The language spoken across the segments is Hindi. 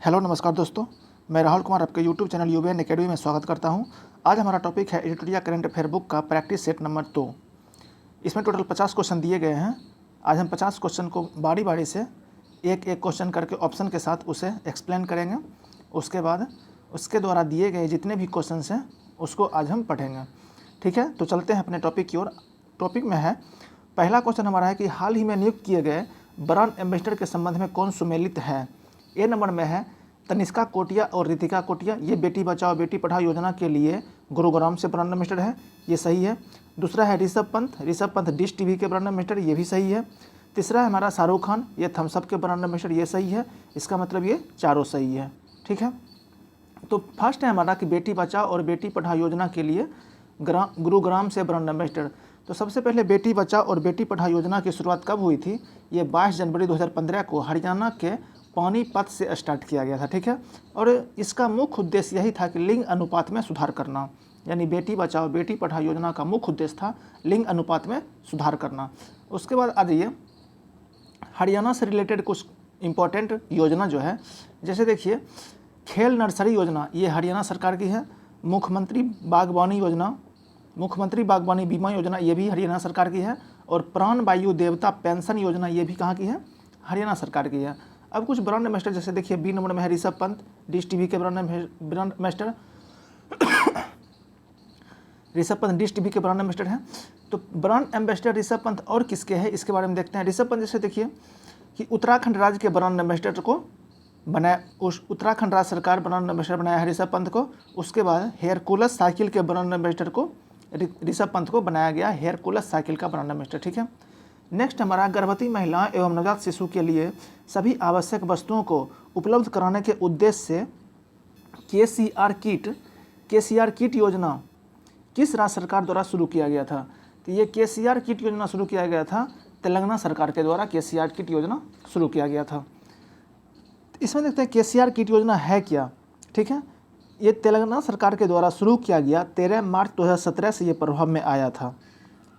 हेलो नमस्कार दोस्तों, मैं राहुल कुमार आपके यूट्यूब चैनल यूबीएन एकेडमी में स्वागत करता हूं। आज हमारा टॉपिक है एडिटोरिया करंट अफेयर बुक का प्रैक्टिस सेट नंबर 2। इसमें टोटल 50 क्वेश्चन दिए गए हैं। आज हम 50 क्वेश्चन को बारी बारी से एक एक क्वेश्चन करके ऑप्शन के साथ उसे एक्सप्लेन करेंगे। उसके बाद उसके द्वारा दिए गए जितने भी क्वेश्चन हैं उसको आज हम पढ़ेंगे। ठीक है, तो चलते हैं अपने टॉपिक की ओर। टॉपिक में है, पहला क्वेश्चन हमारा है कि हाल ही में नियुक्त किए गए ब्रांड एम्बेसडर के संबंध में कौन सुमेलित है। ए नंबर में है तनिष्का कोटिया और रितिका कोटिया, ये बेटी बचाओ बेटी पढ़ाओ योजना के लिए गुरुग्राम से ब्रांड एम्बेसडर है, ये सही है। दूसरा है ऋषभ पंत डिश टीवी के ब्रांड एम्बेसडर, ये भी सही है। तीसरा है हमारा शाहरुख खान, ये थम्स अप के ब्रांड एम्बेसडर, ये सही है। इसका मतलब ये चारों सही है। ठीक है, तो फर्स्ट है हमारा कि बेटी बचाओ और बेटी पढ़ाओ योजना के लिए गुरुग्राम से ब्रांड एम्बेसडर। तो सबसे पहले बेटी बचाओ और बेटी पढ़ाओ योजना की शुरुआत कब हुई थी? ये 22 जनवरी 2015 को हरियाणा के पानीपत से स्टार्ट किया गया था। ठीक है, और इसका मुख्य उद्देश्य यही था कि लिंग अनुपात में सुधार करना। यानी बेटी बचाओ बेटी पढ़ाओ योजना का मुख्य उद्देश्य था लिंग अनुपात में सुधार करना। उसके बाद आ जाइए हरियाणा से रिलेटेड कुछ इम्पोर्टेंट योजना जो है, जैसे देखिए खेल नर्सरी योजना, ये हरियाणा सरकार की है। मुख्यमंत्री बागवानी योजना, मुख्यमंत्री बागवानी बीमा योजना, ये भी हरियाणा सरकार की है। और प्राण वायु देवता पेंशन योजना, ये भी कहाँ की है? हरियाणा सरकार की है। अब कुछ ब्रांड एम्बेसडर, जैसे देखिए बी नंबर में है ऋषभ पंत, डिश टीवी के brand ambassador Rishabh Pant dish TV के ब्रांड एम्बेसडर हैं। तो ब्रांड एम्बेसडर ऋषभ पंत और किसके हैं, इसके बारे में देखते हैं। ऋषभ पंत जैसे देखिए कि उत्तराखंड राज्य के ब्रांड एम्बेसडर को बनाया, उस उत्तराखंड राज्य सरकार ब्रांड एम्बेसडर बनाया है ऋषभ पंत को। उसके बाद हेयरकुलस साइकिल के ब्रांड एम्बेसडर को ऋषभ पंत को बनाया गया हेयरकुलस साइकिल का ब्रांड एम्बेसडर। ठीक है, नेक्स्ट हमारा गर्भवती महिलाओं एवं नवजात शिशु के लिए सभी आवश्यक वस्तुओं को उपलब्ध कराने के उद्देश्य से केसीआर किट योजना किस राज्य सरकार द्वारा शुरू किया गया था? तो ये केसीआर किट योजना शुरू किया गया था तेलंगाना सरकार के द्वारा। केसीआर किट योजना शुरू किया गया था। इसमें देखते हैं केसीआर किट योजना है क्या। ठीक है, ये तेलंगाना सरकार के द्वारा शुरू किया गया 13 मार्च 2017 से ये प्रभाव में आया था।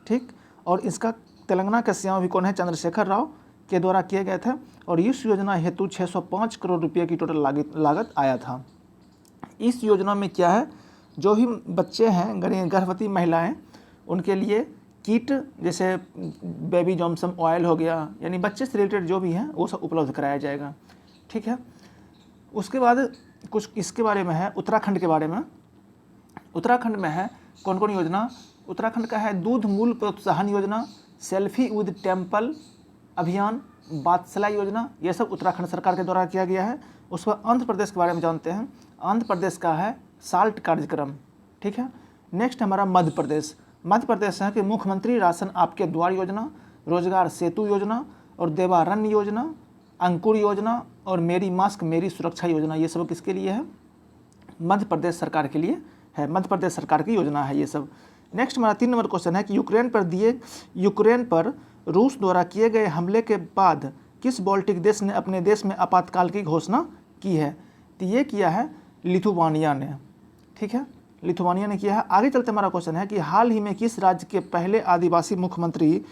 ठीक, और इसका तेलंगाना के सीएम अभी कौन है? चंद्रशेखर राव के द्वारा किए गए थे। और इस योजना हेतु 605 करोड़ रुपये की टोटल लागत आया था। इस योजना में क्या है, जो भी बच्चे हैं गर्भवती महिलाएं, उनके लिए किट, जैसे बेबी जॉनसन ऑयल हो गया, यानी बच्चे से रिलेटेड जो भी हैं वो सब उपलब्ध कराया जाएगा। ठीक है, उसके बाद कुछ इसके बारे में है, उत्तराखंड के बारे में। उत्तराखंड में है कौन कौन योजना? उत्तराखंड का है दूध मूल्य प्रोत्साहन योजना, सेल्फी विद टेम्पल अभियान, बात्सला योजना, ये सब उत्तराखंड सरकार के द्वारा किया गया है। उस पर आंध्र प्रदेश के बारे में जानते हैं। आंध्र प्रदेश का है साल्ट कार्यक्रम। ठीक है, नेक्स्ट हमारा मध्य प्रदेश। मध्य प्रदेश है कि मुख्यमंत्री राशन आपके द्वार योजना, रोजगार सेतु योजना और देवारण्य योजना, अंकुर योजना और मेरी मास्क मेरी सुरक्षा योजना, ये सब किसके लिए है? मध्य प्रदेश सरकार के लिए है। मध्य प्रदेश सरकार की योजना है ये सब। नेक्स्ट हमारा 3 नंबर क्वेश्चन है कि यूक्रेन पर रूस द्वारा किए गए हमले के बाद किस बाल्टिक देश ने अपने देश में आपातकाल की घोषणा की है? तो ये किया है लिथुआनिया ने। ठीक है, लिथुआनिया ने किया है। आगे चलते हमारा क्वेश्चन है कि हाल ही में किस राज्य के पहले आदिवासी मुख्यमंत्री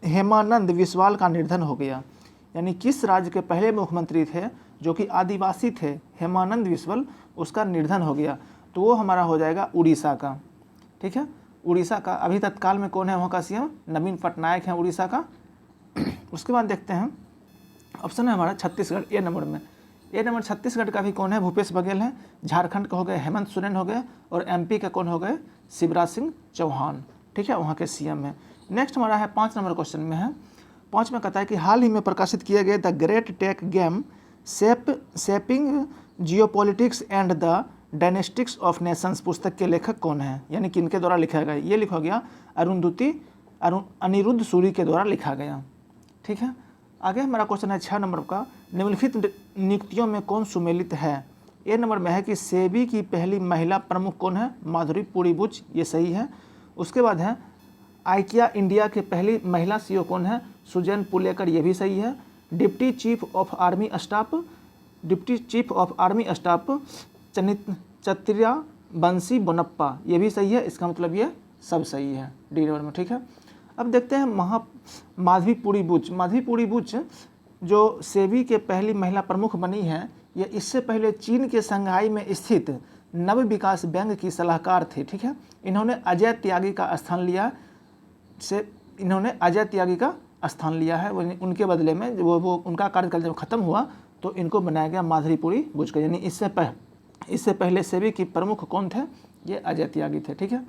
हेमानंद बिस्वाल का निधन हो गया? यानी किस राज्य के पहले मुख्यमंत्री थे जो कि आदिवासी थे, हेमानंद बिस्वाल, उसका निधन हो गया? तो वो हमारा हो जाएगा उड़ीसा का। ठीक है, उड़ीसा का। अभी तत्काल में कौन है वहाँ का सीएम? नवीन पटनायक है उड़ीसा का। उसके बाद देखते हैं ऑप्शन है हमारा छत्तीसगढ़, ए नंबर में। ए नंबर छत्तीसगढ़ का भी कौन है? भूपेश बघेल है। झारखंड का हो गए हेमंत सोरेन हो गए। और एमपी का कौन हो गए? शिवराज सिंह चौहान। ठीक है, वहाँ के सीएम है। नेक्स्ट हमारा है 5 नंबर क्वेश्चन में है। 5 में कहता है कि हाल ही में प्रकाशित किए गए the great tech game shaping geopolitics and the dynastics of nations पुस्तक के लेखक कौन है? यानी किनके द्वारा लिखा गया? ये लिखा गया अनिरुद्ध सूरी के द्वारा लिखा गया। ठीक है, आगे हमारा क्वेश्चन है 6 नंबर का, निम्नलिखित नियुक्तियों में कौन सुमेलित है? ए नंबर में है कि सेबी की पहली महिला प्रमुख कौन है? माधुरी पुरीबुच, ये सही है। उसके बाद है आइकिया इंडिया के पहली महिला सीईओ कौन है? सुजैन पुलेकर, ये भी सही है। Deputy chief of army staff चत्रिया बंसी बोनप्पा, ये भी सही है। इसका मतलब ये सब सही है डी नंबर में। ठीक है, अब देखते हैं माधवी पुरी बुच जो सेबी के पहली महिला प्रमुख बनी है, ये इससे पहले चीन के शंघाई में स्थित नव विकास बैंक की सलाहकार थे। ठीक है, इन्होंने अजय त्यागी का स्थान लिया है। उनके बदले में वो उनका कार्यकाल जब खत्म हुआ तो इनको बनाया गया माधुरीपुरी बुजकर, यानी इससे पहले सेबी की प्रमुख कौन थे? ये अजय त्यागी थे। ठीक है,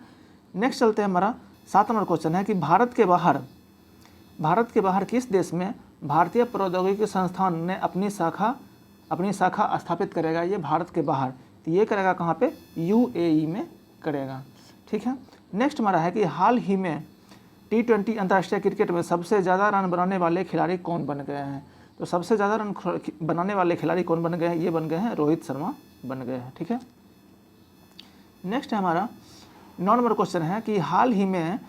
नेक्स्ट चलते हैं। हमारा 7 नंबर क्वेश्चन है कि भारत के बाहर किस देश में भारतीय प्रौद्योगिकी संस्थान ने अपनी शाखा स्थापित करेगा? ये भारत के बाहर, तो ये करेगा कहाँ पे? UAE में करेगा। ठीक है, नेक्स्ट हमारा है कि हाल ही में T20 अंतर्राष्ट्रीय क्रिकेट में सबसे ज़्यादा रन बनाने वाले खिलाड़ी कौन बन गए हैं? तो सबसे ज़्यादा रन बनाने वाले खिलाड़ी कौन बन गए हैं? ये बन गए हैं रोहित शर्मा बन गए हैं। ठीक है, नेक्स्ट है हमारा 9 नंबर क्वेश्चन है कि हाल ही में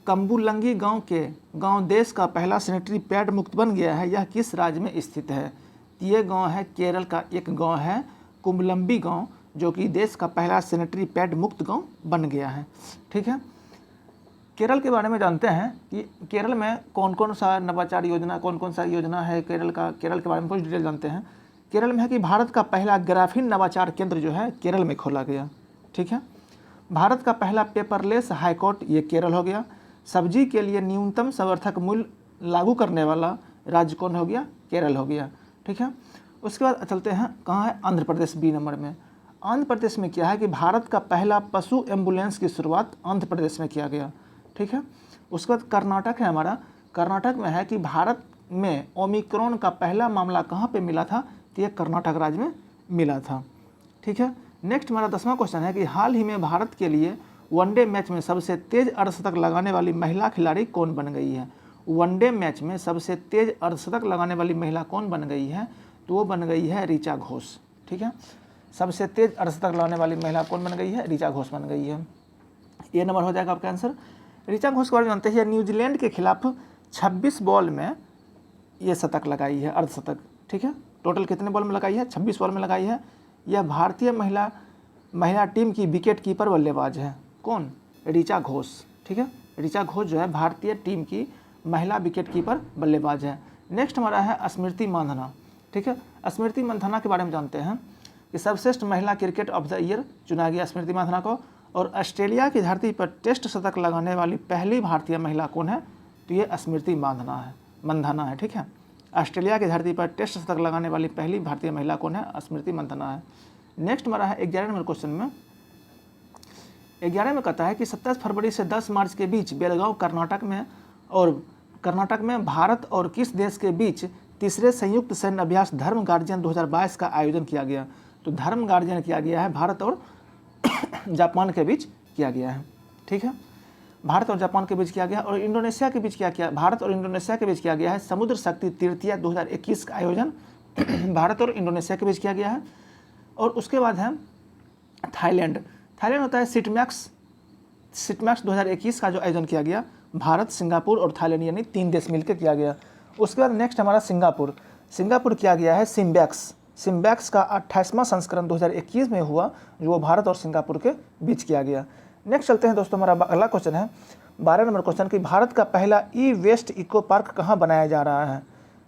कम्बुलंगी गांव देश का पहला सैनिटरी पैड मुक्त बन गया है। यह किस राज्य में स्थित है? ये गांव है केरल का एक गांव है कुम्बलम्बी गांव, जो कि देश का पहला सैनिटरी पैड मुक्त गांव बन गया है। ठीक है, केरल के बारे में जानते हैं कि केरल में कौन कौन सा नवाचार योजना, कौन कौन सा योजना है केरल के बारे में कुछ डिटेल जानते हैं। केरल में है कि भारत का पहला ग्राफीन नवाचार केंद्र जो है केरल में खोला गया। ठीक है, भारत का पहला पेपरलेस हाईकोर्ट ये केरल हो गया। सब्जी के लिए न्यूनतम समर्थक मूल्य लागू करने वाला राज्य कौन हो गया? केरल हो गया। ठीक है, उसके बाद चलते हैं कहाँ है? आंध्र प्रदेश, बी नंबर में। आंध्र प्रदेश में क्या है कि भारत का पहला पशु एम्बुलेंस की शुरुआत आंध्र प्रदेश में किया गया। ठीक है, उसके बाद कर्नाटक है हमारा। कर्नाटक में है कि भारत में ओमिक्रॉन का पहला मामला कहाँ पे मिला था? तो ये कर्नाटक राज्य में मिला था। ठीक है, नेक्स्ट हमारा 10वां क्वेश्चन है कि हाल ही में भारत के लिए वनडे मैच में सबसे तेज अर्धशतक लगाने वाली महिला खिलाड़ी कौन बन गई है? वनडे मैच में सबसे तेज अर्धशतक लगाने वाली महिला कौन बन गई है? तो वो बन गई है ऋचा घोष। ठीक है, सबसे तेज अर्धशतक लगाने वाली महिला कौन बन गई है? ऋचा घोष बन गई है। ये नंबर हो जाएगा आपका आंसर। ऋचा घोष के बारे में जानते हैं, न्यूजीलैंड के खिलाफ 26 बॉल में ये शतक लगाई है, अर्धशतक। ठीक है, टोटल कितने बॉल में लगाई है? 26 बॉल में लगाई है। यह भारतीय महिला टीम की विकेट कीपर बल्लेबाज है। कौन? ऋचा घोष। ठीक है, ऋचा घोष जो है भारतीय टीम की महिला विकेट कीपर बल्लेबाज है। नेक्स्ट हमारा है स्मृति मांधाना। ठीक है, स्मृति मांधाना के बारे में जानते हैं कि सर्वश्रेष्ठ महिला क्रिकेट ऑफ द ईयर चुना गया स्मृति मांधाना को। और ऑस्ट्रेलिया की धरती पर टेस्ट शतक लगाने वाली पहली भारतीय महिला कौन है? तो ये स्मृति मांधाना है। ठीक है, ऑस्ट्रेलिया की धरती पर टेस्ट शतक लगाने वाली पहली भारतीय महिला कौन है? स्मृति मांधाना है। नेक्स्ट हमारा है 11 नंबर क्वेश्चन में। 11 में कहता है कि 27 फरवरी से 10 मार्च के बीच बेलगांव कर्नाटक में भारत और किस देश के बीच तीसरे संयुक्त सैन्य अभ्यास धर्म गार्जियन 2022 का आयोजन किया गया? तो धर्म गार्जियन किया गया है भारत और जापान के बीच किया गया है। ठीक है, भारत और जापान के बीच किया गया। और इंडोनेशिया के बीच किया भारत और इंडोनेशिया के बीच किया गया है समुद्र शक्ति तृतीया 2021 का आयोजन भारत और इंडोनेशिया के बीच किया गया है। और उसके बाद है थाईलैंड होता है सिटमैक्स 2021 का जो आयोजन किया गया भारत, सिंगापुर और थाईलैंड, यानी 3 देश मिलकर किया गया। उसके बाद नेक्स्ट हमारा सिंगापुर किया गया है सिम्बैक्स का 28वां संस्करण 2021 में हुआ, जो वो भारत और सिंगापुर के बीच किया गया। नेक्स्ट चलते हैं दोस्तों, हमारा अगला क्वेश्चन है 12 नंबर क्वेश्चन कि भारत का पहला ई-वेस्ट इको पार्क कहाँ बनाया जा रहा है?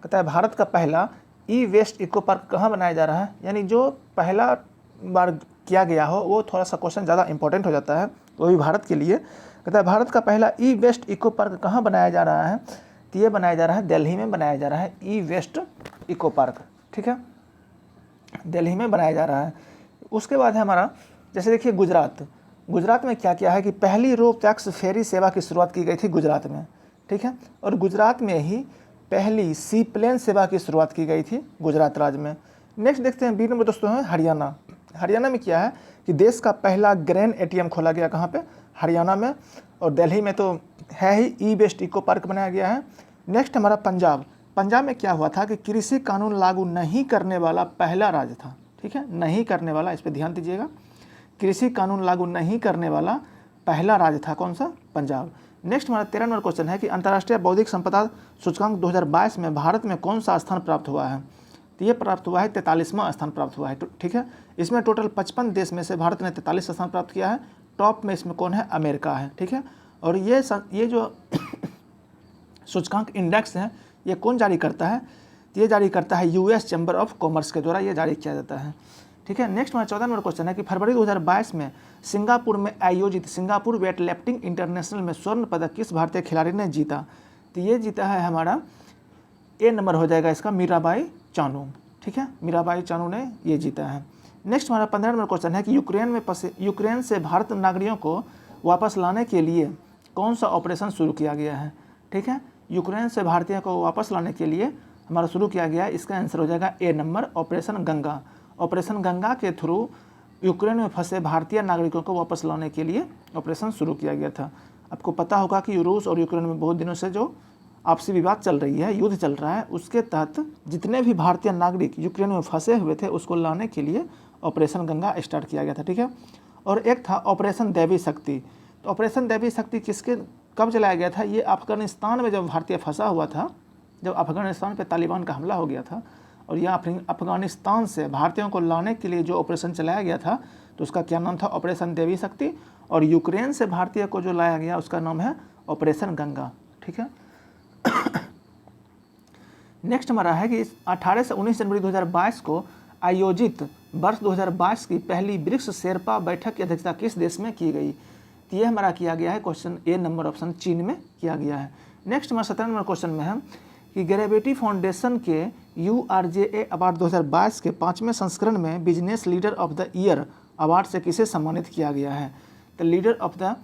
कहता है भारत का पहला ई-वेस्ट इको पार्क कहाँ बनाया जा रहा है, यानी जो पहला बार किया गया हो वो थोड़ा सा क्वेश्चन ज़्यादा इंपॉर्टेंट हो जाता है, वो भी भारत के लिए। कहता है भारत का पहला ई-वेस्ट इको पार्क कहाँ बनाया जा रहा है? तो ये बनाया जा रहा है दिल्ली में बनाया जा रहा है ई-वेस्ट इको पार्क। ठीक है, दिल्ली में बनाया जा रहा है। उसके बाद है हमारा, जैसे देखिए गुजरात में क्या किया है कि पहली रो पैक्स फेरी सेवा की शुरुआत की गई थी गुजरात में। ठीक है, और गुजरात में ही पहली सी प्लेन सेवा की शुरुआत की गई थी गुजरात राज्य में। नेक्स्ट देखते हैं 20 नंबर दोस्तों है हरियाणा में क्या है कि देश का पहला ग्रेन ATM खोला गया कहाँ पे? हरियाणा में। और दिल्ली में तो है ही ई-वेस्ट इको पार्क बनाया गया है। नेक्स्ट हमारा पंजाब में क्या हुआ था कि कृषि कानून लागू नहीं करने वाला पहला राज्य था। ठीक है, नहीं करने वाला, इस पर ध्यान दीजिएगा। कृषि कानून लागू नहीं करने वाला पहला राज्य था कौन सा? पंजाब। नेक्स्ट हमारा 13 नंबर क्वेश्चन है कि अंतर्राष्ट्रीय बौद्धिक संपदा सूचकांक 2022 में भारत में कौन सा स्थान प्राप्त हुआ है? तो ये प्राप्त हुआ है 43वां स्थान प्राप्त हुआ है। ठीक है, इसमें टोटल 55 देश में से भारत ने 43 स्थान प्राप्त किया है। टॉप में इसमें कौन है? अमेरिका है। ठीक है, और ये जो सूचकांक इंडेक्स है ये कौन जारी करता है? तो ये जारी करता है यूएस चैम्बर ऑफ कॉमर्स के द्वारा ये जारी किया जाता है। ठीक है, नेक्स्ट हमारा 14 नंबर क्वेश्चन है कि फरवरी 2022 में सिंगापुर में आयोजित सिंगापुर वेट लिफ्टिंग इंटरनेशनल में स्वर्ण पदक किस भारतीय खिलाड़ी ने जीता? तो ये जीता है हमारा ए नंबर हो जाएगा इसका मीराबाई चानू। ठीक है, मीराबाई चानू ने ये जीता है। नेक्स्ट हमारा 15 नंबर क्वेश्चन है कि यूक्रेन से भारत नागरिकों को वापस लाने के लिए कौन सा ऑपरेशन शुरू किया गया है? ठीक है, यूक्रेन से भारतीयों को वापस लाने के लिए हमारा शुरू किया गया है, इसका आंसर हो जाएगा A number operation Ganga. Operation Ganga के थ्रू यूक्रेन में फंसे भारतीय नागरिकों को वापस लाने के लिए ऑपरेशन शुरू किया गया था। आपको पता होगा कि रूस और यूक्रेन में बहुत दिनों से जो आपसी विवाद चल रही है, युद्ध चल रहा है, उसके तहत जितने भी भारतीय नागरिक यूक्रेन में फंसे हुए थे उसको लाने के लिए ऑपरेशन गंगा स्टार्ट किया गया था। ठीक है, और एक था ऑपरेशन दैवी शक्ति। तो ऑपरेशन दैवी शक्ति किसके कब चलाया गया था? ये अफगानिस्तान में जब भारतीय फंसा हुआ था, जब अफगानिस्तान पे तालिबान का हमला हो गया था और यह अफगानिस्तान से भारतीयों को लाने के लिए जो ऑपरेशन चलाया गया था तो उसका क्या नाम था? ऑपरेशन देवी शक्ति। और यूक्रेन से भारतीय को जो लाया गया उसका नाम है ऑपरेशन गंगा। ठीक है, नेक्स्ट हमारा है कि 18 से 19 जनवरी 2022 को आयोजित वर्ष 2022 की पहली ब्रिक्स शेरपा बैठक की अध्यक्षता किस देश में की गई? तो ये हमारा किया गया है क्वेश्चन ए नंबर ऑप्शन चीन में किया गया है। नेक्स्ट हमारा 17 नंबर क्वेश्चन में है कि ग्रेविटी फाउंडेशन के URJA अवार्ड 2022 के 5वें संस्करण में business leader of the year award से किसे सम्मानित किया गया है? तो लीडर ऑफ द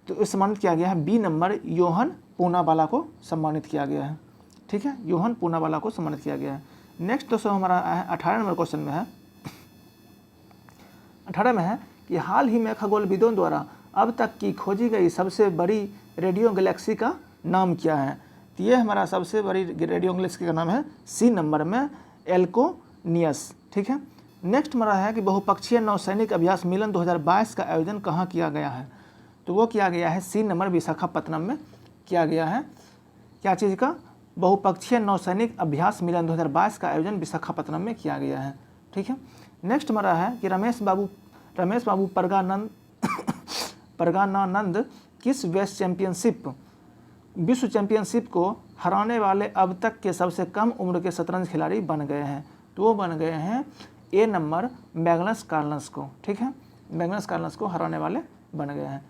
तो सम्मानित किया गया है बी नंबर योहन पूनावाला को सम्मानित किया गया है। ठीक है, योहन पूनावाला को सम्मानित किया गया है। नेक्स्ट दोस्तों हमारा 18 नंबर क्वेश्चन में है 18 में है कि हाल ही में खगोलविदों द्वारा अब तक की खोजी गई सबसे बड़ी रेडियो गैलेक्सी का नाम क्या है? तो ये हमारा सबसे बड़ी रेडियो गैलेक्सी का नाम है सी नंबर में एल्कोनियस। ठीक है, नेक्स्ट हमारा है कि बहुपक्षीय नौसैनिक अभ्यास मिलन 2022 का आयोजन कहाँ किया गया है? तो वो किया गया है सी नंबर विशाखापत्तनम में किया गया है। क्या चीज़ का? बहुपक्षीय नौसैनिक अभ्यास मिलन 2022 का आयोजन विशाखापत्तनम में किया गया है। ठीक है, नेक्स्ट हमारा है कि रमेश बाबू परगानानंद किस विश्व चैंपियनशिप को हराने वाले अब तक के सबसे कम उम्र के शतरंज खिलाड़ी बन गए हैं? तो वो बन गए हैं ए नंबर मैग्नस कार्लस को। ठीक है, मैग्नस कार्लस को हराने वाले बन गए हैं।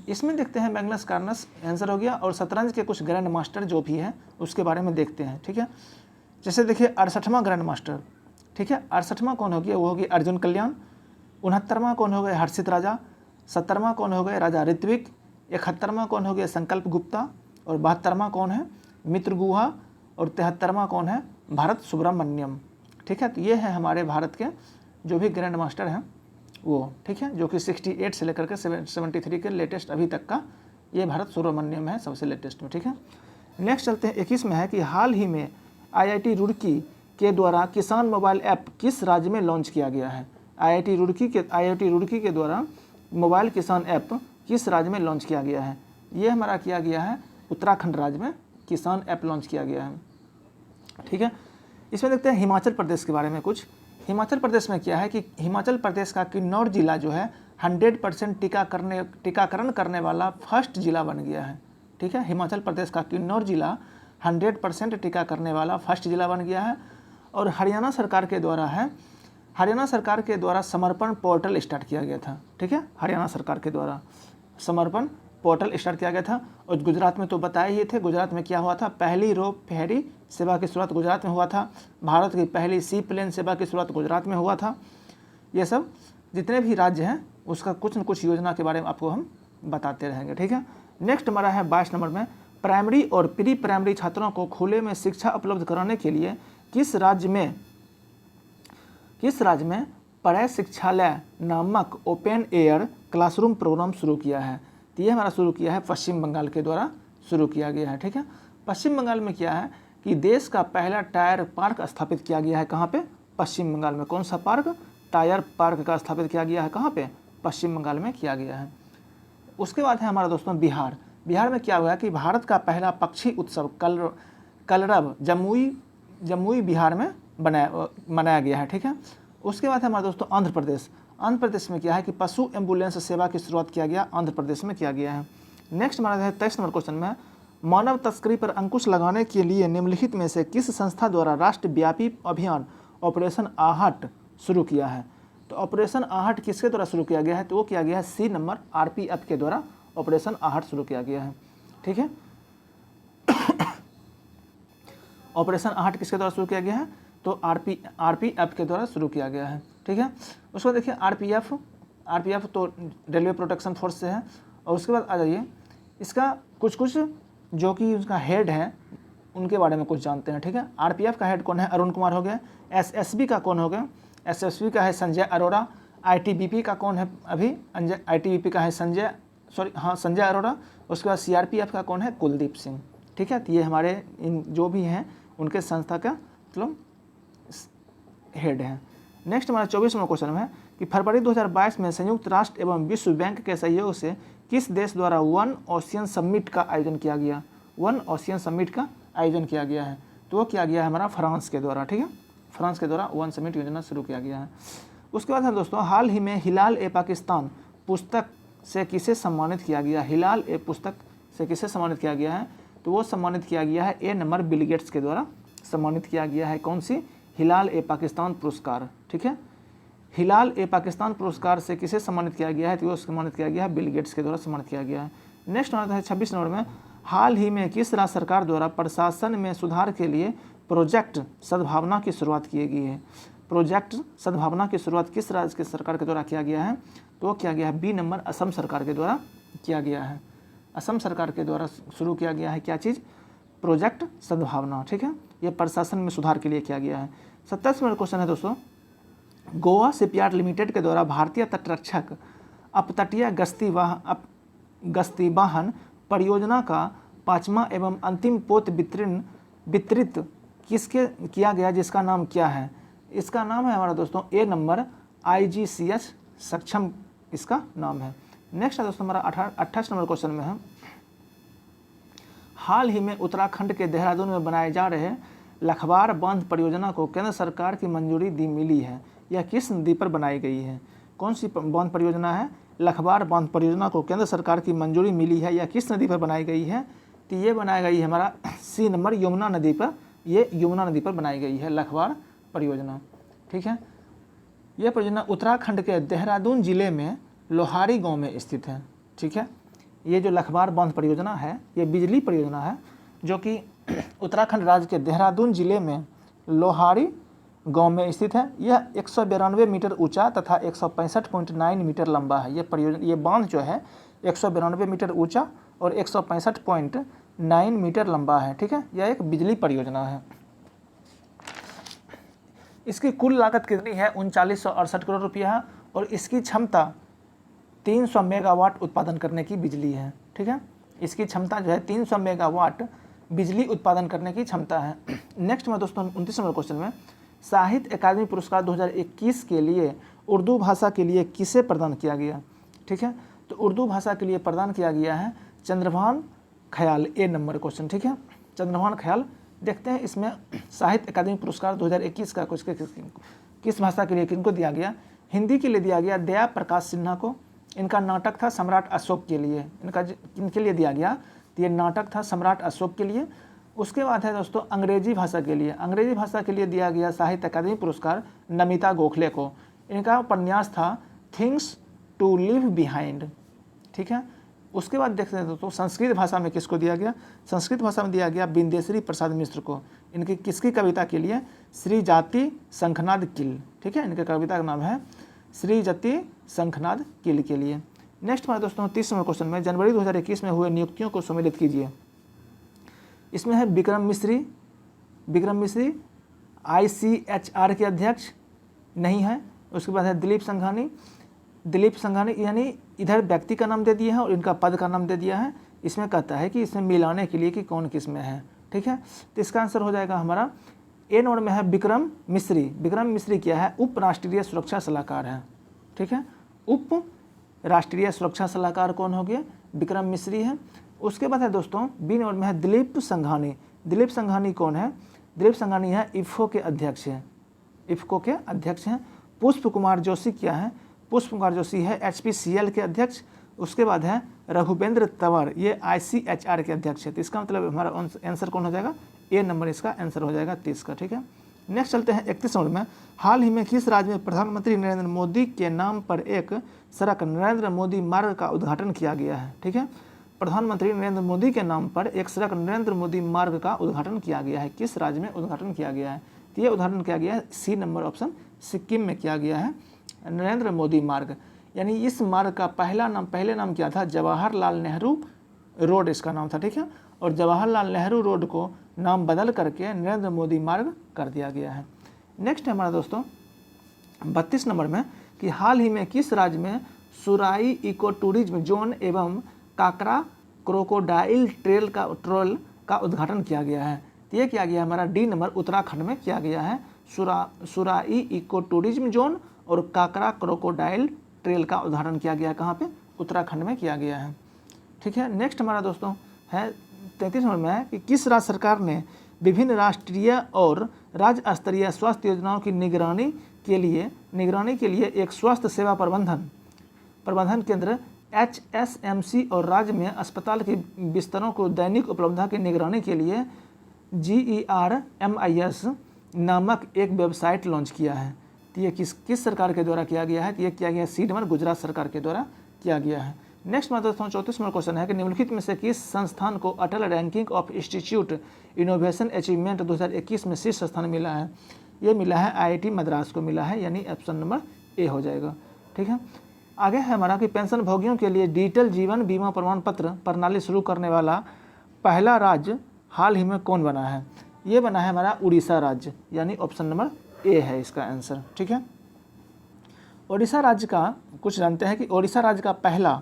इसमें देखते हैं मैग्नस कार्लस आंसर हो गया, और शतरंज के कुछ ग्रैंड मास्टर जो भी हैं उसके बारे में देखते हैं। ठीक है, जैसे देखिए 68वां ग्रैंड मास्टर। ठीक है, 68वां कौन हो गया? वो हो गया अर्जुन कल्याण। 69वां कौन हो गए? हर्षित राजा। 70वां कौन हो गए? राजा ऋत्विक। 71वां कौन हो गया? संकल्प गुप्ता। और 72वां कौन है? मित्र गुहा। और 73वां कौन है? भारत सुब्रमण्यम। ठीक है, तो ये है हमारे भारत के जो भी ग्रैंड मास्टर हैं वो। ठीक है, जो कि 68 से लेकर के 73 के लेटेस्ट अभी तक का ये भारत सुब्रमण्यम है सबसे लेटेस्ट में। ठीक है, नेक्स्ट चलते हैं 21 में है कि हाल ही में IIT रुड़की के द्वारा किसान मोबाइल ऐप किस राज्य में लॉन्च किया गया है? IIT रुड़की के द्वारा मोबाइल किसान ऐप किस राज्य में लॉन्च किया गया है? ये हमारा किया गया है उत्तराखंड राज्य में किसान ऐप लॉन्च किया गया है। ठीक है, इसमें देखते हैं हिमाचल प्रदेश के बारे में कुछ। हिमाचल प्रदेश में क्या है कि हिमाचल प्रदेश का किन्नौर जिला जो है 100% टीकाकरण करने वाला फर्स्ट जिला बन गया है। ठीक है, हिमाचल प्रदेश का किन्नौर जिला 100% टीका करने वाला फर्स्ट जिला बन गया है। और हरियाणा सरकार के द्वारा समर्पण पोर्टल स्टार्ट किया गया था। ठीक है, हरियाणा सरकार के द्वारा समर्पण पोर्टल स्टार्ट किया गया था। और गुजरात में तो बताए ही थे, गुजरात में क्या हुआ था? पहली रोप फेरी सेवा की शुरुआत गुजरात में हुआ था। भारत की पहली सी प्लेन सेवा की शुरुआत गुजरात में हुआ था। ये सब जितने भी राज्य हैं उसका कुछ न कुछ योजना के बारे में आपको हम बताते रहेंगे। ठीक है, नेक्स्ट हमारा है 22 नंबर में प्राइमरी और प्री प्राइमरी छात्रों को खुले में शिक्षा उपलब्ध कराने के लिए किस राज्य में पढ़ाई शिक्षालय नामक ओपन एयर क्लासरूम प्रोग्राम शुरू किया है? तो ये हमारा शुरू किया है पश्चिम बंगाल के द्वारा शुरू किया गया है। ठीक है, पश्चिम बंगाल में क्या है कि देश का पहला टायर पार्क स्थापित किया गया है। कहाँ पे? पश्चिम बंगाल में। कौन सा पार्क? टायर पार्क का स्थापित किया गया है। कहाँ पे? पश्चिम बंगाल में किया गया है। उसके बाद है हमारा दोस्तों बिहार। बिहार में क्या हुआ कि भारत का पहला पक्षी उत्सव कलरव जमुई बिहार में मनाया गया है। ठीक है, उसके बाद है हमारा दोस्तों आंध्र प्रदेश। आंध्र प्रदेश में क्या है कि पशु एम्बुलेंस सेवा की शुरुआत किया गया, आंध्र प्रदेश में किया गया है। नेक्स्ट हमारा है 23 नंबर क्वेश्चन में मानव तस्करी पर अंकुश लगाने के लिए निम्नलिखित में से किस संस्था द्वारा राष्ट्रव्यापी अभियान ऑपरेशन आहट शुरू किया है? तो ऑपरेशन आहट किसके द्वारा शुरू किया गया है? तो वो किया गया है सी नंबर आरपीएफ के द्वारा ऑपरेशन आहट शुरू किया गया है। ठीक है, ऑपरेशन आहट किसके द्वारा शुरू किया गया है? तो आरपीएफ के द्वारा शुरू किया गया है। ठीक है, उसको देखिए आरपीएफ तो रेलवे प्रोटेक्शन फोर्स से है। और उसके बाद आ जाइए इसका कुछ जो कि उसका हेड है उनके बारे में कुछ जानते हैं। ठीक है, आरपीएफ का हेड कौन है? अरुण कुमार हो गया। एसएसबी का कौन हो गया? एसएसबी का है संजय अरोड़ा। आईटीबीपी का कौन है? अभी आईटीबीपी का है संजय अरोड़ा। उसके बाद सीआरपीएफ का कौन है? कुलदीप सिंह। ठीक है, तो ये हमारे इन जो भी हैं उनके संस्था का मतलब हेड है। नेक्स्ट हमारा 24वां क्वेश्चन है कि फरवरी 2022 में संयुक्त राष्ट्र एवं विश्व बैंक के सहयोग से किस देश द्वारा वन ओशियन समिट का आयोजन किया गया? वन ओशियन समिट का आयोजन किया गया है, तो वो किया गया है हमारा फ्रांस के द्वारा। ठीक है, फ्रांस के द्वारा वन समिट योजना शुरू किया गया है। उसके बाद है दोस्तों, हाल ही में हिलाल ए पाकिस्तान पुस्तक से किसे सम्मानित किया गया? हिलाल ए पुस्तक से किसे सम्मानित किया गया है? तो वो सम्मानित किया गया है ए नंबर बिल गेट्स के द्वारा सम्मानित किया गया है। कौन सी? हिलाल ए पाकिस्तान पुरस्कार। ठीक है, हिलाल ए पाकिस्तान पुरस्कार से किसे सम्मानित किया गया है? तो वो सम्मानित किया गया है बिल गेट्स के द्वारा सम्मानित किया गया है। नेक्स्ट आता है 26 नंबर में, हाल ही में किस राज्य सरकार द्वारा प्रशासन में सुधार के लिए प्रोजेक्ट सद्भावना की शुरुआत की गई है? प्रोजेक्ट सद्भावना की शुरुआत किस राज्य के सरकार के द्वारा किया गया है? तो वो किया गया है बी नंबर असम सरकार के द्वारा किया गया है। असम सरकार के द्वारा शुरू किया गया है क्या चीज़? प्रोजेक्ट सद्भावना। ठीक है, ये प्रशासन में सुधार के लिए किया गया है। 27 नंबर क्वेश्चन है दोस्तों, गोवा शिपयार्ड लिमिटेड के द्वारा भारतीय तटरक्षक अपतटीय गश्ती वाहन परियोजना का 5वां एवं अंतिम पोत वितरित किसके किया गया, जिसका नाम क्या है? इसका नाम है हमारा दोस्तों ए नंबर IGCH सक्षम, इसका नाम है। नेक्स्ट है दोस्तों हमारा 28 नंबर क्वेश्चन में है, हाल ही में उत्तराखंड के देहरादून में बनाए जा रहे लखवार बांध परियोजना को केंद्र सरकार की मंजूरी मिली है। यह किस नदी पर बनाई गई है? कौन सी बांध परियोजना है? लखवार बांध परियोजना को केंद्र सरकार की मंजूरी मिली है। यह किस नदी पर बनाई गई है? तो ये बनाई गई है हमारा सी नंबर यमुना नदी पर। ये यमुना नदी पर बनाई गई है लखवार परियोजना। ठीक है, यह परियोजना उत्तराखंड के देहरादून जिले में लोहारी गांव में स्थित है। ठीक है, ये जो लखवार बांध परियोजना है ये बिजली परियोजना है जो कि उत्तराखंड राज्य के देहरादून जिले में लोहारी गांव में स्थित है। यह 192 मीटर ऊंचा तथा 165.9 मीटर लंबा है। ये बांध जो है 192 मीटर ऊंचा और 165.9 मीटर लंबा है। ठीक है, यह एक बिजली परियोजना है। इसकी कुल लागत कितनी है? 3968 करोड़ रुपया है और इसकी क्षमता 300 मेगावाट उत्पादन करने की बिजली है। ठीक है, इसकी क्षमता जो है 300 मेगावाट बिजली उत्पादन करने की क्षमता है। नेक्स्ट में दोस्तों 29 नंबर क्वेश्चन में, साहित्य अकादमी पुरस्कार 2021 के लिए उर्दू भाषा के लिए किसे प्रदान किया गया? ठीक है, तो उर्दू भाषा के लिए प्रदान किया गया है चंद्रभान ख्याल, ए नंबर क्वेश्चन। ठीक है, चंद्रभान ख्याल। देखते हैं इसमें साहित्य अकादमी पुरस्कार 2021 का किस भाषा के लिए किनको दिया गया? हिंदी के लिए दिया गया दया प्रकाश सिन्हा को। इनका नाटक था सम्राट अशोक के लिए। इनके लिए दिया गया, तो ये नाटक था सम्राट अशोक के लिए। उसके बाद है दोस्तों अंग्रेजी भाषा के लिए। अंग्रेजी भाषा के लिए दिया गया साहित्य अकादमी पुरस्कार नमिता गोखले को। इनका उपन्यास था थिंग्स टू लिव बिहाइंड। ठीक है, उसके बाद देखते हैं दोस्तों संस्कृत भाषा में किसको दिया गया? संस्कृत भाषा में दिया गया बिंदेश्वरी प्रसाद मिश्र को। इनकी किसकी कविता के लिए? श्री जाति शंखनाद किल। ठीक है, इनके कविता का नाम है श्री जाति शंखनाद किल के लिए। नेक्स्ट हमारे दोस्तों 30 नंबर क्वेश्चन में, जनवरी 2021 में हुए नियुक्तियों को सम्मिलित कीजिए। इसमें है विक्रम मिश्री ICHR के अध्यक्ष नहीं है। उसके बाद है दिलीप संघानी, यानी इधर व्यक्ति का नाम दे दिया है और इनका पद का नाम दे दिया है। इसमें कहता है कि इसमें मिलाने के लिए कि कौन किस में है। ठीक है, तो इसका आंसर हो जाएगा हमारा ए नंबर में है विक्रम मिश्री क्या है? उप राष्ट्रीय सुरक्षा सलाहकार है। ठीक है, उप राष्ट्रीय सुरक्षा सलाहकार कौन हो गया? विक्रम मिश्री है। उसके बाद है दोस्तों बी नंबर में है दिलीप संघानी कौन है? दिलीप संघानी है इफ्को के अध्यक्ष हैं। पुष्प कुमार जोशी क्या है? पुष्प कुमार जोशी है HPCL के अध्यक्ष। उसके बाद है रघुवेंद्र तंवर, ये ICHR के अध्यक्ष है। तो इसका मतलब हमारा आंसर कौन हो जाएगा, ए नंबर इसका आंसर हो जाएगा 30 का। ठीक है, नेक्स्ट चलते हैं 31 नंबर में। हाल ही में किस राज्य में प्रधानमंत्री नरेंद्र मोदी के नाम पर एक सड़क नरेंद्र मोदी मार्ग का उद्घाटन किया गया है। ठीक है, प्रधानमंत्री नरेंद्र मोदी के नाम पर एक सड़क नरेंद्र मोदी मार्ग का उद्घाटन किया गया है। किस राज्य में उद्घाटन किया गया है, तो ये उद्घाटन किया गया है सी नंबर ऑप्शन सिक्किम में किया गया है नरेंद्र मोदी मार्ग। यानी इस मार्ग का पहले नाम क्या था, जवाहरलाल नेहरू रोड इसका नाम था। ठीक है, और जवाहरलाल नेहरू रोड को नाम बदल करके नरेंद्र मोदी मार्ग कर दिया गया है। नेक्स्ट है हमारा दोस्तों 32 नंबर में कि हाल ही में किस राज्य में सुराई इको टूरिज्म जोन एवं काकरा क्रोकोडाइल ट्रेल का उद्घाटन किया गया है। तो ये किया गया हमारा डी नंबर उत्तराखंड में किया गया है। सुराई इको टूरिज्म जोन और काकरा क्रोकोडाइल ट्रेल का उद्घाटन किया गया है, कहाँ पे, उत्तराखंड में किया गया है। ठीक है, नेक्स्ट हमारा दोस्तों है 33 नंबर में है कि किस राज्य सरकार ने विभिन्न राष्ट्रीय और राज्य स्तरीय स्वास्थ्य योजनाओं की निगरानी के लिए एक स्वास्थ्य सेवा प्रबंधन केंद्र HSMC और राज्य में अस्पताल के बिस्तरों को दैनिक उपलब्धता की निगरानी के लिए GERMIS नामक एक वेबसाइट लॉन्च किया है। तो ये किस सरकार के द्वारा किया गया है, तो ये किया गया सी नंबर गुजरात सरकार के द्वारा किया गया है। नेक्स्ट हमारा दोस्तों 34 नंबर क्वेश्चन है कि निम्नलिखित में से किस संस्थान को Atal ranking of institute innovation achievement 2021 में शीर्ष स्थान मिला है। ये मिला है IIT मद्रास को मिला है, यानी ऑप्शन नंबर ए हो जाएगा। ठीक है, आगे है हमारा कि पेंशन भोगियों के लिए डिजिटल जीवन बीमा प्रमाण पत्र प्रणाली शुरू करने वाला पहला राज्य हाल ही में कौन बना है। ये बना है हमारा उड़ीसा राज्य, यानी ऑप्शन नंबर ए है इसका आंसर। ठीक है, उड़ीसा राज्य का कुछ जानते हैं कि उड़ीसा राज्य का पहला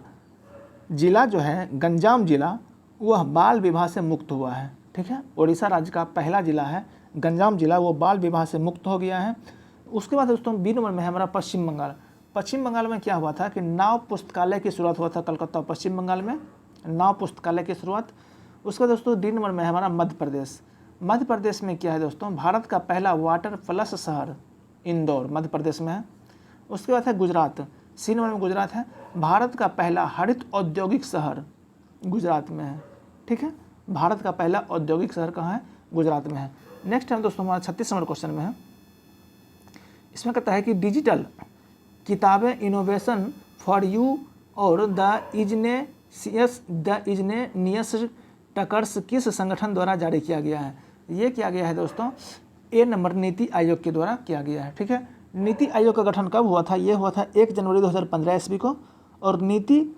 जिला जो है गंजाम जिला, वह बाल विवाह से मुक्त हुआ है। ठीक है, उड़ीसा राज्य का पहला जिला है गंजाम जिला, वो बाल विवाह से मुक्त हो गया है। उसके बाद दोस्तों बी नंबर में है हमारा पश्चिम बंगाल। पश्चिम बंगाल में क्या हुआ था कि नाव पुस्तकालय की शुरुआत हुआ था कलकत्ता पश्चिम बंगाल में, नाव पुस्तकालय की शुरुआत। उसके बाद दोस्तों डी नंबर में है हमारा मध्य प्रदेश। मध्य प्रदेश में क्या है दोस्तों, भारत का पहला वाटर प्लस शहर इंदौर मध्य प्रदेश में है। उसके बाद है गुजरात, सी नंबर में गुजरात है। भारत का पहला हरित औद्योगिक शहर गुजरात में है। ठीक है, भारत का पहला औद्योगिक शहर कहाँ है, गुजरात में है। नेक्स्ट टाइम दोस्तों हमारा 36 नंबर क्वेश्चन में है, इसमें कहता है कि डिजिटल किताबें इनोवेशन फॉर यू और द इजनेनियस टकर्स किस संगठन द्वारा जारी किया गया है। ये किया गया है दोस्तों ए नंबर नीति आयोग के द्वारा किया गया है। ठीक है, नीति आयोग का गठन कब हुआ था, ये हुआ था 1 जनवरी 2015 ईस्वी को। और नीति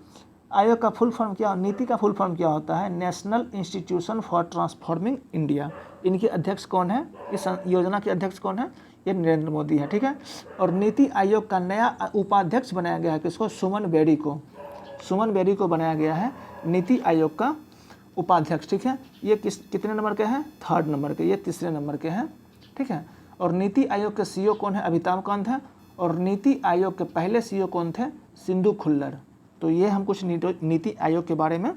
आयोग का फुल फॉर्म क्या, नीति का फुल फॉर्म क्या होता है, national institution for transforming India. इनके अध्यक्ष कौन है, इस योजना के अध्यक्ष कौन है, ये नरेंद्र मोदी है। ठीक है, और नीति आयोग का नया उपाध्यक्ष बनाया गया है किसको, सुमन बेरी को बनाया गया है नीति आयोग का उपाध्यक्ष। ठीक है, ये कितने नंबर के हैं, 3rd नंबर के, ये 3रे नंबर के हैं। ठीक है, और नीति आयोग के CEO कौन है, अमिताभ कांत है। और नीति आयोग के पहले CEO कौन थे, सिंधु खुल्लर। तो ये हम कुछ नीति आयोग के बारे में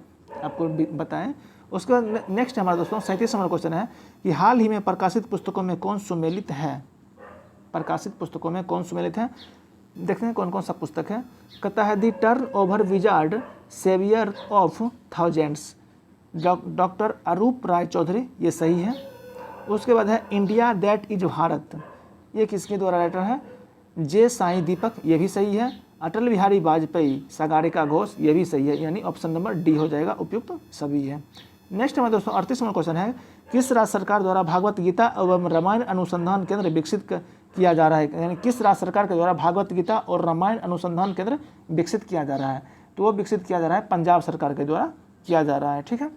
आपको बताएं। उसके बाद नेक्स्ट हमारा दोस्तों 37 नंबर क्वेश्चन है कि हाल ही में प्रकाशित पुस्तकों में कौन सुमेलित है। प्रकाशित पुस्तकों में कौन सुमेलित है, देखते हैं कौन कौन सा पुस्तक है। कहता है the turn over wizard saviour of thousands, doctor Arup Roy Choudhury, ये सही है। उसके बाद है इंडिया दैट इज भारत, ये किसके द्वारा राइटर है, जे साईं दीपक, ये भी सही है। अटल बिहारी वाजपेयी, सागरिका घोष, ये भी सही है, यानी ऑप्शन नंबर डी हो जाएगा, उपयुक्त सभी है। नेक्स्ट हमारे दोस्तों 38 नंबर क्वेश्चन है, किस राज्य सरकार द्वारा भागवत गीता एवं रामायण अनुसंधान केंद्र विकसित किया जा रहा है, यानी किस राज्य सरकार के द्वारा भागवत गीता और रामायण अनुसंधान केंद्र विकसित किया जा रहा है। तो वो विकसित किया जा रहा है पंजाब सरकार के द्वारा किया जा रहा है। ठीक है,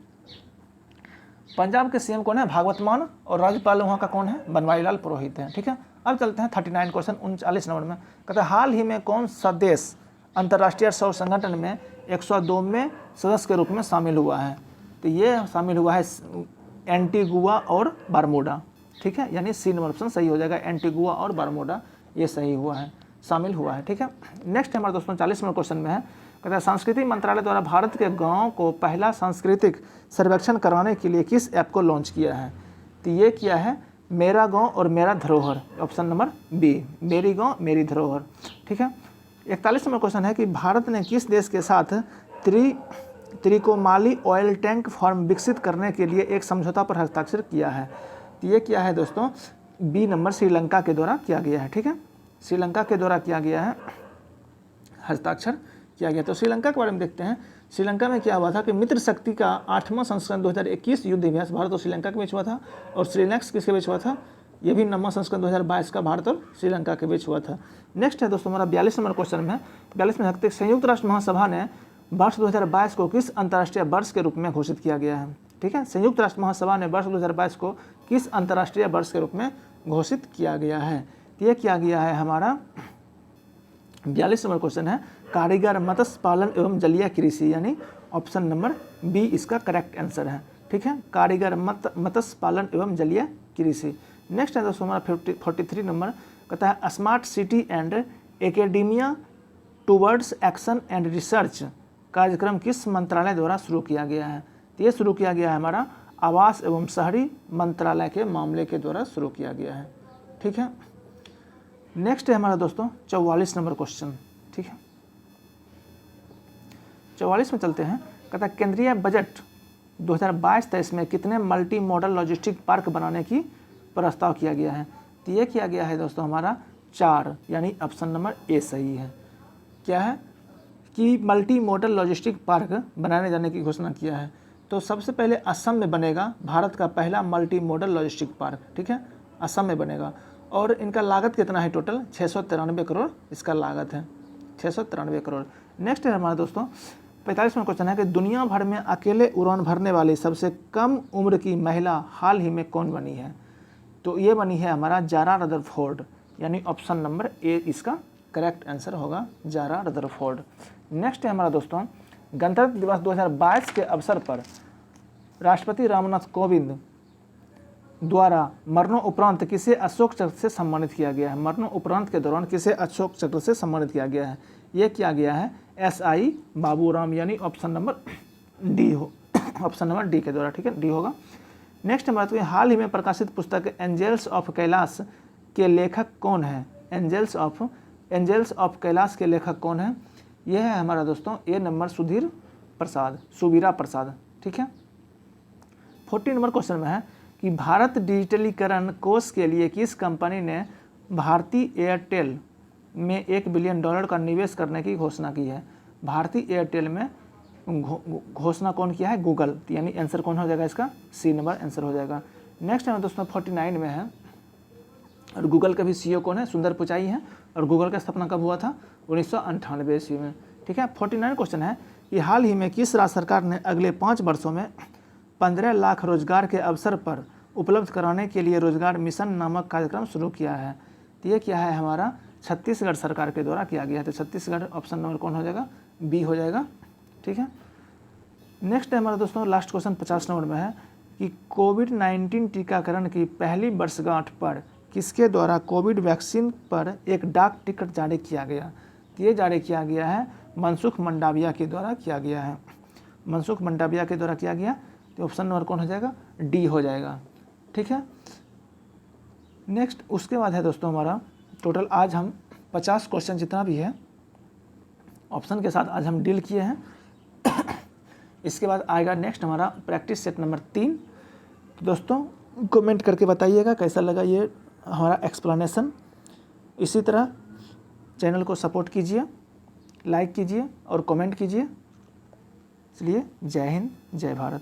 पंजाब के CM कौन है, भागवत मान, और राज्यपाल वहाँ का कौन है, बनवारीलाल पुरोहित है। ठीक है, अब चलते हैं 39 क्वेश्चन 39 नंबर में। कहते हैं हाल ही में कौन सा देश अंतर्राष्ट्रीय सौर संगठन में 102वें सदस्य के रूप में शामिल हुआ है। तो ये शामिल हुआ है एंटीगुआ और बारमूडा। ठीक है, यानी सी नंबर ऑप्शन सही हो जाएगा, एंटीगुआ और बारमूडा ये सही हुआ है, शामिल हुआ है। ठीक है, नेक्स्ट हमारे दोस्तों 40 नंबर क्वेश्चन में है, कहता है सांस्कृतिक मंत्रालय द्वारा भारत के गाँव को पहला सांस्कृतिक सर्वेक्षण कराने के लिए किस ऐप को लॉन्च किया है। तो ये किया है मेरा गांव और मेरा धरोहर, ऑप्शन नंबर बी, मेरी गांव मेरी धरोहर। ठीक है, 41 नंबर क्वेश्चन है कि भारत ने किस देश के साथ त्रिकोमाली ऑयल टैंक फार्म विकसित करने के लिए एक समझौता पर हस्ताक्षर किया है। तो ये क्या है दोस्तों, बी नंबर श्रीलंका के द्वारा किया गया है। ठीक है, श्रीलंका के द्वारा किया गया है, हस्ताक्षर किया गया। तो श्रीलंका के बारे में देखते हैं। श्रीलंका में क्या हुआ था कि मित्र शक्ति का 8वां संस्करण 2021 युद्ध अभ्यास भारत और श्रीलंका के बीच हुआ था। और श्रीलैक्स किसके बीच हुआ था, ये भी 9वां संस्करण 2022 का भारत और श्रीलंका के बीच हुआ था। नेक्स्ट है दोस्तों हमारा 42 नंबर क्वेश्चन में। 42 में देखते हैं, संयुक्त राष्ट्र महासभा ने वर्ष 2022 को किस अंतर्राष्ट्रीय वर्ष के रूप में घोषित किया गया है। ठीक है, संयुक्त राष्ट्र महासभा ने वर्ष 2022 को किस अंतर्राष्ट्रीय वर्ष के रूप में घोषित किया गया है। तो ये किया गया है हमारा 42 नंबर क्वेश्चन है, कारीगर मत्स्य पालन एवं जलीय कृषि, यानी ऑप्शन नंबर बी इसका करेक्ट आंसर है। ठीक है, कारीगर मत्स्य पालन एवं जलीय कृषि। नेक्स्ट है दोस्तों हमारा 43 नंबर, कहता है smart city and academia towards action and research कार्यक्रम किस मंत्रालय द्वारा शुरू किया गया है। तो ये शुरू किया गया है हमारा आवास एवं शहरी मंत्रालय के मामले के द्वारा शुरू किया गया है। ठीक है, नेक्स्ट है हमारा दोस्तों 44 नंबर क्वेश्चन। ठीक है, 44 में चलते हैं। कहता है केंद्रीय बजट 2022-23 में कितने मल्टी मॉडल लॉजिस्टिक पार्क बनाने की प्रस्ताव किया गया है। तो ये किया गया है दोस्तों हमारा 4, यानी ऑप्शन नंबर ए सही है। क्या है कि मल्टी मॉडल लॉजिस्टिक पार्क बनाने जाने की घोषणा किया है। तो सबसे पहले असम में बनेगा भारत का पहला मल्टी मॉडल लॉजिस्टिक पार्क। ठीक है, असम में बनेगा और इनका लागत कितना है, टोटल 693 करोड़ इसका लागत है, 693 करोड़। नेक्स्ट है हमारा दोस्तों 45 में क्वेश्चन है कि दुनिया भर में अकेले उड़ान भरने वाली सबसे कम उम्र की महिला हाल ही में कौन बनी है। तो ये बनी है हमारा जारा रदरफोर्ड, यानी ऑप्शन नंबर ए इसका करेक्ट आंसर होगा, जारा रदरफोर्ड। नेक्स्ट है हमारा दोस्तों गणतंत्र दिवस 2022 के अवसर पर राष्ट्रपति रामनाथ कोविंद द्वारा मरणोपरांत किसे अशोक चक्र से सम्मानित किया गया है। मरणोपरांत के दौरान किसे अशोक चक्र से सम्मानित किया गया है। ये किया गया है SI बाबूराम, यानी ऑप्शन नंबर डी हो, ऑप्शन नंबर डी के द्वारा। ठीक है, डी होगा। नेक्स्ट हमारा तो हाल ही में प्रकाशित पुस्तक एंजल्स ऑफ कैलाश के लेखक कौन है। एंजल्स ऑफ कैलाश के लेखक कौन है। यह है हमारा दोस्तों ए नंबर सुबीरा प्रसाद। ठीक है, 40 नंबर क्वेश्चन में है कि भारत डिजिटलीकरण कोष के लिए किस कंपनी ने भारती एयरटेल में $1 बिलियन का निवेश करने की घोषणा की है। भारती एयरटेल में घोषणा कौन किया है, गूगल। यानी आंसर कौन हो जाएगा इसका, सी नंबर आंसर हो जाएगा। नेक्स्ट है दोस्तों 49 में है, और गूगल का भी CEO कौन है, सुंदर पिचाई है। और गूगल का स्थापना कब हुआ था, 1998 ईस्वी में। ठीक है, 49 क्वेश्चन है कि हाल ही में किस राज्य सरकार ने अगले 5 वर्षों में 15 लाख रोजगार के अवसर पर उपलब्ध कराने के लिए रोजगार मिशन नामक कार्यक्रम शुरू किया है। तो ये क्या है हमारा छत्तीसगढ़ सरकार के द्वारा किया गया है। तो छत्तीसगढ़ ऑप्शन नंबर कौन हो जाएगा, बी हो जाएगा। ठीक है, नेक्स्ट है हमारा दोस्तों लास्ट क्वेश्चन 50 नंबर में है कि कोविड-19 टीकाकरण की पहली वर्षगांठ पर किसके द्वारा कोविड वैक्सीन पर एक डाक टिकट जारी किया गया। तो ये जारी किया गया है मनसुख मंडाविया के द्वारा किया गया है, मनसुख मंडाविया के द्वारा किया गया। तो ऑप्शन नंबर कौन हो जाएगा, डी हो जाएगा। ठीक है, नेक्स्ट उसके बाद है दोस्तों हमारा टोटल आज हम 50 क्वेश्चन जितना भी है ऑप्शन के साथ आज हम डील किए हैं। इसके बाद आएगा नेक्स्ट हमारा प्रैक्टिस सेट नंबर 3। दोस्तों कमेंट करके बताइएगा कैसा लगा ये हमारा एक्सप्लेनेशन। इसी तरह चैनल को सपोर्ट कीजिए, लाइक कीजिए और कमेंट कीजिए। इसलिए जय हिंद, जय भारत।